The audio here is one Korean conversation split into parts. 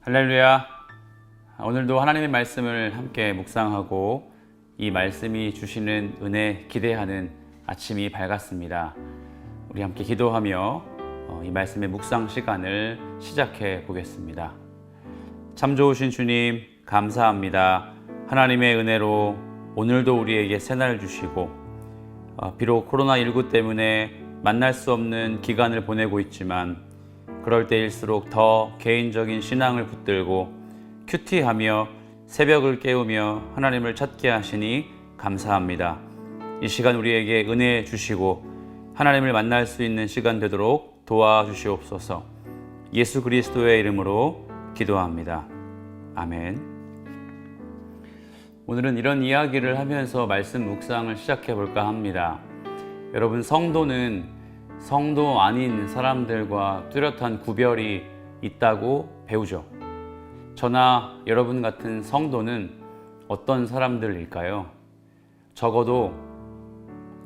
할렐루야. 오늘도 하나님의 말씀을 함께 묵상하고 이 말씀이 주시는 은혜 기대하는 아침이 밝았습니다. 우리 함께 기도하며 이 말씀의 묵상 시간을 시작해 보겠습니다. 참 좋으신 주님 감사합니다. 하나님의 은혜로 오늘도 우리에게 새날을 주시고 비록 코로나19 때문에 만날 수 없는 기간을 보내고 있지만 그럴 때일수록 더 개인적인 신앙을 붙들고 큐티하며 새벽을 깨우며 하나님을 찾게 하시니 감사합니다. 이 시간 우리에게 은혜 주시고 하나님을 만날 수 있는 시간 되도록 도와주시옵소서. 예수 그리스도의 이름으로 기도합니다. 아멘. 오늘은 이런 이야기를 하면서 말씀 묵상을 시작해 볼까 합니다. 여러분, 성도는 성도 아닌 사람들과 뚜렷한 구별이 있다고 배우죠. 저나 여러분 같은 성도는 어떤 사람들일까요? 적어도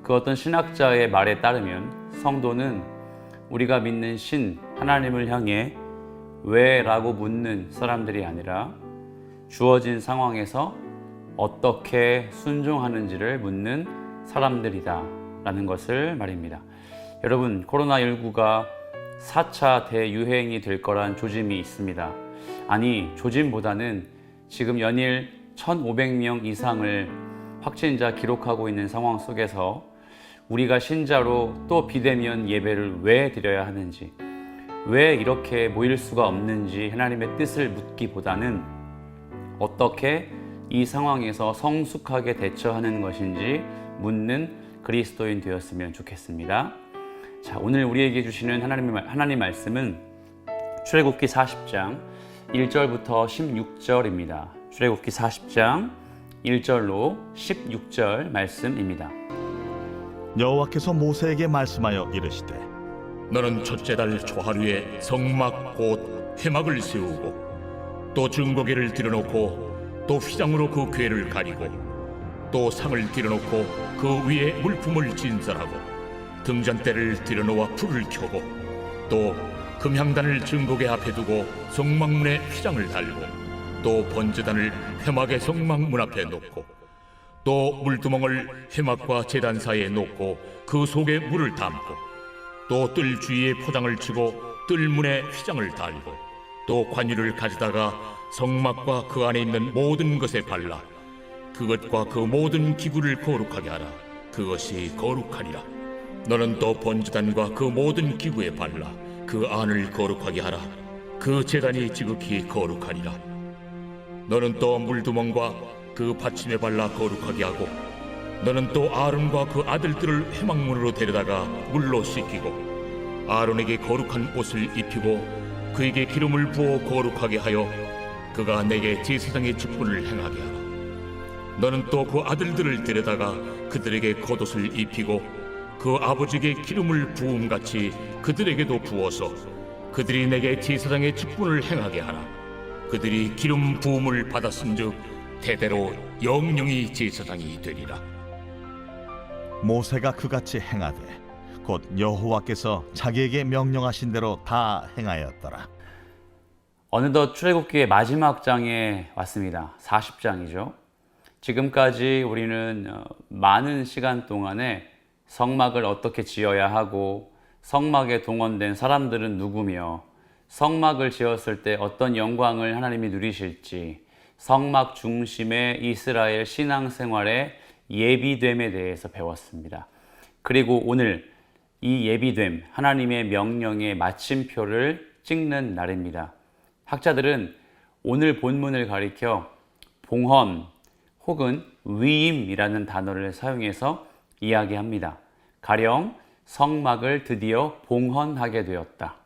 그 어떤 신학자의 말에 따르면 성도는 우리가 믿는 신 하나님을 향해 왜? 라고 묻는 사람들이 아니라 주어진 상황에서 어떻게 순종하는지를 묻는 사람들이다 라는 것을 말입니다. 여러분, 코로나19가 4차 대유행이 될 거란 조짐이 있습니다. 아니, 조짐보다는 지금 연일 1,500명 이상을 확진자 기록하고 있는 상황 속에서 우리가 신자로 또 비대면 예배를 왜 드려야 하는지, 왜 이렇게 모일 수가 없는지 하나님의 뜻을 묻기보다는 어떻게 이 상황에서 성숙하게 대처하는 것인지 묻는 그리스도인 되었으면 좋겠습니다. 자, 오늘 우리에게 주시는 하나님 말씀은 출애굽기 40장 1절부터 16절입니다. 출애굽기 40장 1절로 16절 말씀입니다. 여호와께서 모세에게 말씀하여 이르시되 너는 첫째 달 초하루에 성막 곧 회막을 세우고 또 증거궤를 들여놓고 또 휘장으로 그 궤를 가리고 또 상을 들여놓고 그 위에 물품을 진설하고 등잔대를 들여놓아 불을 켜고 또 금향단을 증거궤 앞에 두고 성막문에 휘장을 달고 또 번제단을 회막의 성막문 앞에 놓고 또 물두멍을 회막과 제단 사이에 놓고 그 속에 물을 담고 또 뜰 주위에 포장을 치고 뜰문에 휘장을 달고 또 관유를 가져다가 성막과 그 안에 있는 모든 것에 발라 그것과 그 모든 기구를 거룩하게 하라. 그것이 거룩하니라. 너는 또 번제단과 그 모든 기구에 발라 그 안을 거룩하게 하라. 그 제단이 지극히 거룩하니라. 너는 또 물두멍과 그 받침에 발라 거룩하게 하고 너는 또 아론과 그 아들들을 회막문으로 데려다가 물로 씻기고 아론에게 거룩한 옷을 입히고 그에게 기름을 부어 거룩하게 하여 그가 내게 제사장의 직분을 행하게 하라. 너는 또 그 아들들을 데려다가 그들에게 겉옷을 입히고 그 아버지에게 기름을 부음같이 그들에게도 부어서 그들이 내게 제사장의 직분을 행하게 하라. 그들이 기름 부음을 받았은즉 대대로 영영이 제사장이 되리라. 모세가 그같이 행하되 곧 여호와께서 자기에게 명령하신 대로 다 행하였더라. 어느덧 출애굽기의 마지막 장에 왔습니다. 40장이죠. 지금까지 우리는 많은 시간 동안에 성막을 어떻게 지어야 하고 성막에 동원된 사람들은 누구며 성막을 지었을 때 어떤 영광을 하나님이 누리실지 성막 중심의 이스라엘 신앙생활의 예비됨에 대해서 배웠습니다. 그리고 오늘 이 예비됨, 하나님의 명령의 마침표를 찍는 날입니다. 학자들은 오늘 본문을 가리켜 봉헌 혹은 위임이라는 단어를 사용해서 이야기합니다. 가령 성막을 드디어 봉헌하게 되었다.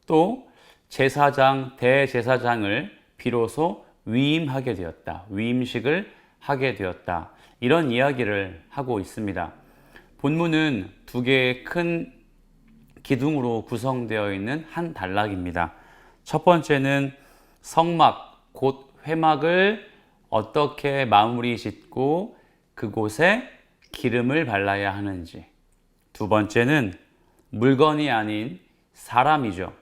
또 제사장, 대제사장을 비로소 위임하게 되었다. 위임식을 하게 되었다. 이런 이야기를 하고 있습니다. 본문은 두 개의 큰 기둥으로 구성되어 있는 한 단락입니다. 첫 번째는 성막, 곧 회막을 어떻게 마무리 짓고 그곳에 기름을 발라야 하는지, 두 번째는 물건이 아닌 사람이죠.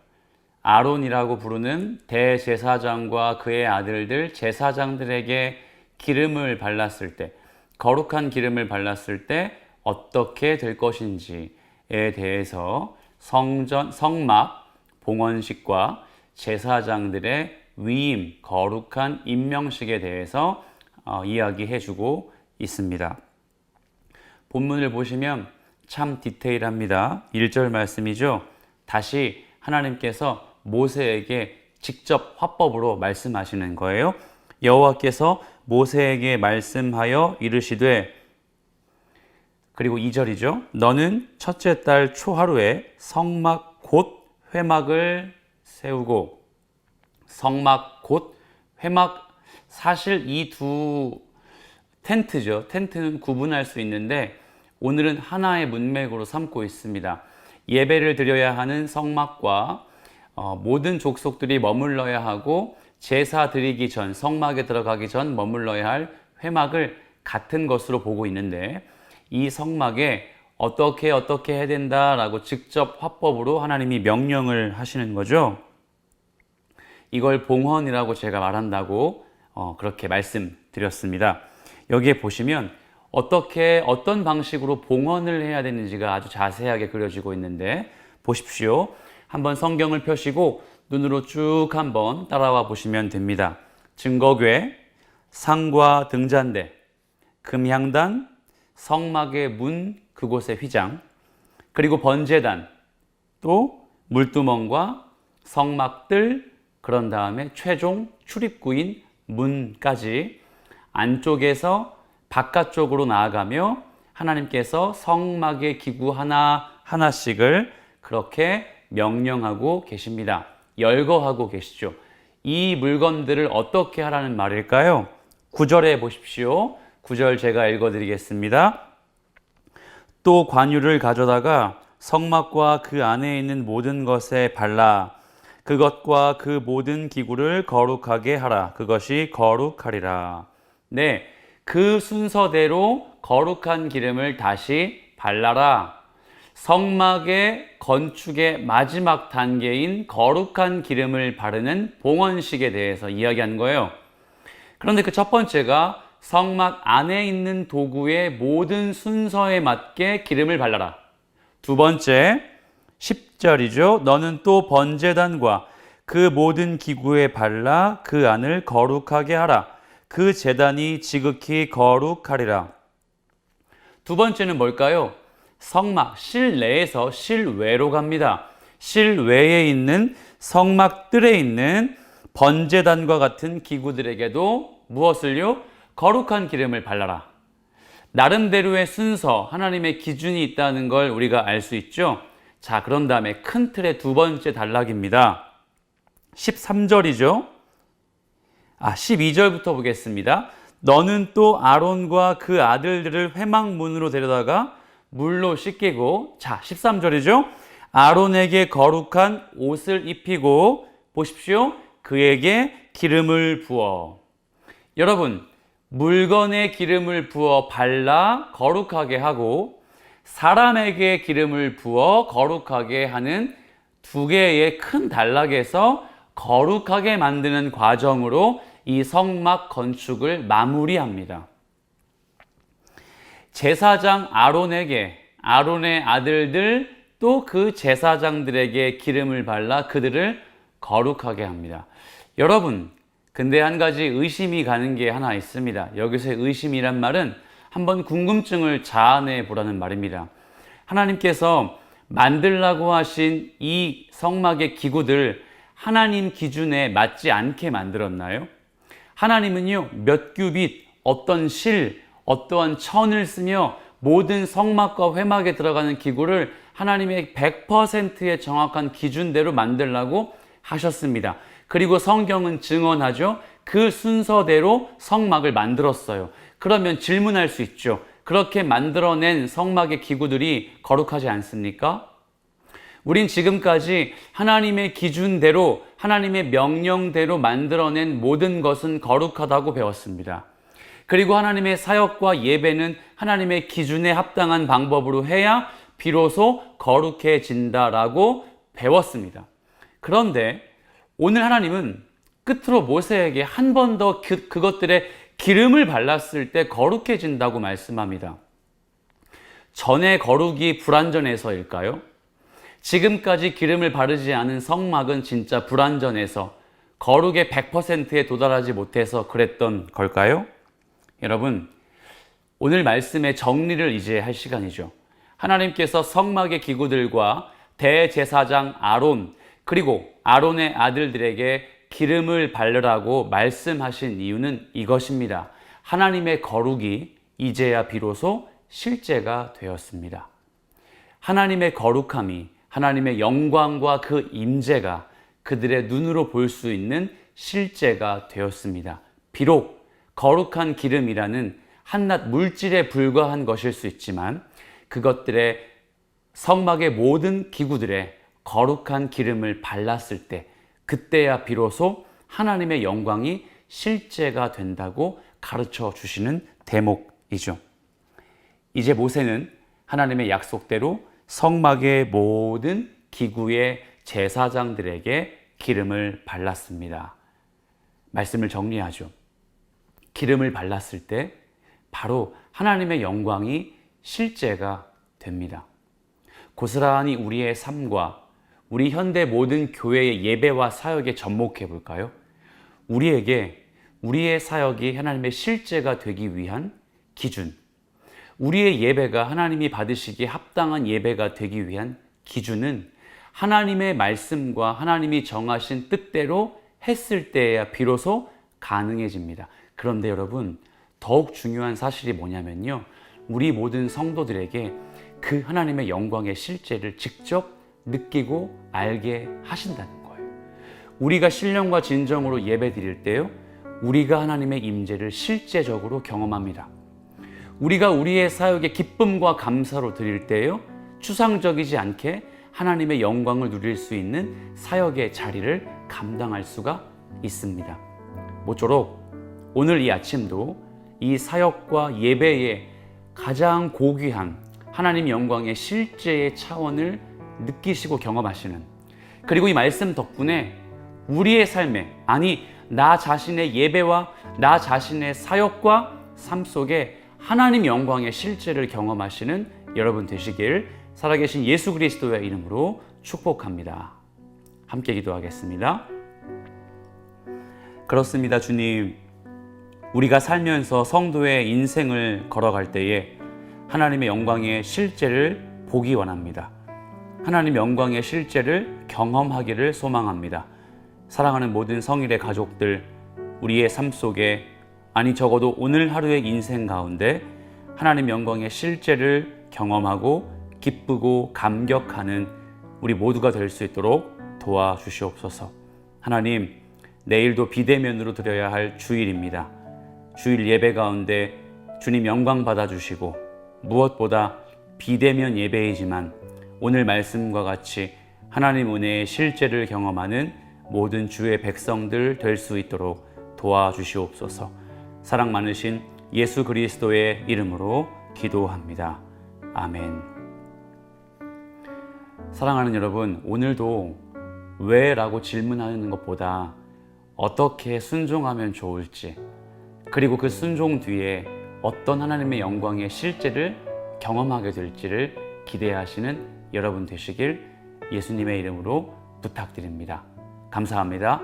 아론이라고 부르는 대제사장과 그의 아들들 제사장들에게 기름을 발랐을 때, 거룩한 기름을 발랐을 때 어떻게 될 것인지에 대해서 성막, 봉헌식과 제사장들의 위임, 거룩한 임명식에 대해서 이야기해 주고 있습니다. 본문을 보시면 참 디테일합니다. 1절 말씀이죠. 다시 하나님께서 모세에게 직접 화법으로 말씀하시는 거예요. 여호와께서 모세에게 말씀하여 이르시되, 그리고 2절이죠. 너는 첫째 달 초하루에 성막 곧 회막을 세우고, 성막 곧 회막, 사실 이 두 텐트죠. 텐트는 구분할 수 있는데 오늘은 하나의 문맥으로 삼고 있습니다. 예배를 드려야 하는 성막과 모든 족속들이 머물러야 하고 제사 드리기 전, 성막에 들어가기 전 머물러야 할 회막을 같은 것으로 보고 있는데, 이 성막에 어떻게 해야 된다라고 직접 화법으로 하나님이 명령을 하시는 거죠. 이걸 봉헌이라고 제가 말한다고 그렇게 말씀드렸습니다. 여기에 보시면 어떤 방식으로 봉헌을 해야 되는지가 아주 자세하게 그려지고 있는데, 보십시오. 한번 성경을 펴시고 눈으로 쭉 한번 따라와 보시면 됩니다. 증거궤, 상과 등잔대, 금향단, 성막의 문, 그곳의 휘장, 그리고 번제단, 또 물두멍과 성막들, 그런 다음에 최종 출입구인 문까지 안쪽에서 바깥쪽으로 나아가며 하나님께서 성막의 기구 하나씩을 그렇게 명령하고 계십니다. 열거하고 계시죠. 이 물건들을 어떻게 하라는 말일까요? 9절에 보십시오. 9절 제가 읽어드리겠습니다. 또 관유를 가져다가 성막과 그 안에 있는 모든 것에 발라 그것과 그 모든 기구를 거룩하게 하라. 그것이 거룩하리라. 네, 그 순서대로 거룩한 기름을 다시 발라라. 성막의 건축의 마지막 단계인 거룩한 기름을 바르는 봉헌식에 대해서 이야기한 거예요. 그런데 그 첫 번째가 성막 안에 있는 도구의 모든 순서에 맞게 기름을 발라라. 두 번째, 10절이죠. 너는 또 번제단과 그 모든 기구에 발라 그 안을 거룩하게 하라. 그 제단이 지극히 거룩하리라. 두 번째는 뭘까요? 성막, 실내에서 실외로 갑니다. 실외에 있는 성막들에 있는 번제단과 같은 기구들에게도 무엇을요? 거룩한 기름을 발라라. 나름대로의 순서, 하나님의 기준이 있다는 걸 우리가 알 수 있죠. 자, 그런 다음에 큰 틀의 두 번째 단락입니다. 13절이죠. 12절부터 보겠습니다. 너는 또 아론과 그 아들들을 회막문으로 데려다가 물로 씻기고, 자, 13절이죠. 아론에게 거룩한 옷을 입히고, 보십시오. 그에게 기름을 부어. 여러분, 물건에 기름을 부어 발라 거룩하게 하고 사람에게 기름을 부어 거룩하게 하는 두 개의 큰 단락에서 거룩하게 만드는 과정으로 이 성막 건축을 마무리합니다. 제사장 아론에게, 아론의 아들들 또 그 제사장들에게 기름을 발라 그들을 거룩하게 합니다. 여러분, 근데 한 가지 의심이 가는 게 하나 있습니다. 여기서의 의심이란 말은 한번 궁금증을 자아내 보라는 말입니다. 하나님께서 만들라고 하신 이 성막의 기구들 하나님 기준에 맞지 않게 만들었나요? 하나님은요, 몇 규빗, 어떤 실, 어떠한 천을 쓰며 모든 성막과 회막에 들어가는 기구를 하나님의 100%의 정확한 기준대로 만들라고 하셨습니다. 그리고 성경은 증언하죠. 그 순서대로 성막을 만들었어요. 그러면 질문할 수 있죠. 그렇게 만들어낸 성막의 기구들이 거룩하지 않습니까? 우린 지금까지 하나님의 기준대로, 하나님의 명령대로 만들어낸 모든 것은 거룩하다고 배웠습니다. 그리고 하나님의 사역과 예배는 하나님의 기준에 합당한 방법으로 해야 비로소 거룩해진다라고 배웠습니다. 그런데 오늘 하나님은 끝으로 모세에게 한 번 더 그것들의 기름을 발랐을 때 거룩해진다고 말씀합니다. 전에 거룩이 불완전해서일까요? 지금까지 기름을 바르지 않은 성막은 진짜 불완전해서 거룩의 100%에 도달하지 못해서 그랬던 걸까요? 여러분, 오늘 말씀의 정리를 이제 할 시간이죠. 하나님께서 성막의 기구들과 대제사장 아론, 그리고 아론의 아들들에게 기름을 바르라고 말씀하신 이유는 이것입니다. 하나님의 거룩이 이제야 비로소 실제가 되었습니다. 하나님의 거룩함이, 하나님의 영광과 그 임재가 그들의 눈으로 볼 수 있는 실제가 되었습니다. 비록 거룩한 기름이라는 한낱 물질에 불과한 것일 수 있지만 그것들의 성막의 모든 기구들에 거룩한 기름을 발랐을 때 그때야 비로소 하나님의 영광이 실제가 된다고 가르쳐 주시는 대목이죠. 이제 모세는 하나님의 약속대로 성막의 모든 기구의 제사장들에게 기름을 발랐습니다. 말씀을 정리하죠. 기름을 발랐을 때 바로 하나님의 영광이 실제가 됩니다. 고스란히 우리의 삶과 우리 현대 모든 교회의 예배와 사역에 접목해 볼까요? 우리에게 우리의 사역이 하나님의 실제가 되기 위한 기준, 우리의 예배가 하나님이 받으시기에 합당한 예배가 되기 위한 기준은 하나님의 말씀과 하나님이 정하신 뜻대로 했을 때에야 비로소 가능해집니다. 그런데 여러분, 더욱 중요한 사실이 뭐냐면요, 우리 모든 성도들에게 그 하나님의 영광의 실제를 직접 느끼고 알게 하신다는 거예요. 우리가 신령과 진정으로 예배 드릴 때요, 우리가 하나님의 임재를 실제적으로 경험합니다. 우리가 우리의 사역에 기쁨과 감사로 드릴 때요, 추상적이지 않게 하나님의 영광을 누릴 수 있는 사역의 자리를 감당할 수가 있습니다. 모쪼록 오늘 이 아침도 이 사역과 예배의 가장 고귀한 하나님 영광의 실제의 차원을 느끼시고 경험하시는, 그리고 이 말씀 덕분에 우리의 삶에, 아니 나 자신의 예배와 나 자신의 사역과 삶 속에 하나님 영광의 실제를 경험하시는 여러분 되시길 살아계신 예수 그리스도의 이름으로 축복합니다. 함께 기도하겠습니다. 그렇습니다, 주님. 우리가 살면서 성도의 인생을 걸어갈 때에 하나님의 영광의 실제를 보기 원합니다. 하나님 영광의 실제를 경험하기를 소망합니다. 사랑하는 모든 성일의 가족들, 우리의 삶 속에, 아니 적어도 오늘 하루의 인생 가운데 하나님 영광의 실제를 경험하고 기쁘고 감격하는 우리 모두가 될 수 있도록 도와주시옵소서. 하나님, 내일도 비대면으로 드려야 할 주일입니다. 주일 예배 가운데 주님 영광 받아주시고, 무엇보다 비대면 예배이지만 오늘 말씀과 같이 하나님 은혜의 실제를 경험하는 모든 주의 백성들 될 수 있도록 도와주시옵소서. 사랑 많으신 예수 그리스도의 이름으로 기도합니다. 아멘. 사랑하는 여러분, 오늘도 왜? 라고 질문하는 것보다 어떻게 순종하면 좋을지, 그리고 그 순종 뒤에 어떤 하나님의 영광의 실제를 경험하게 될지를 기대하시는 여러분 되시길 예수님의 이름으로 부탁드립니다. 감사합니다.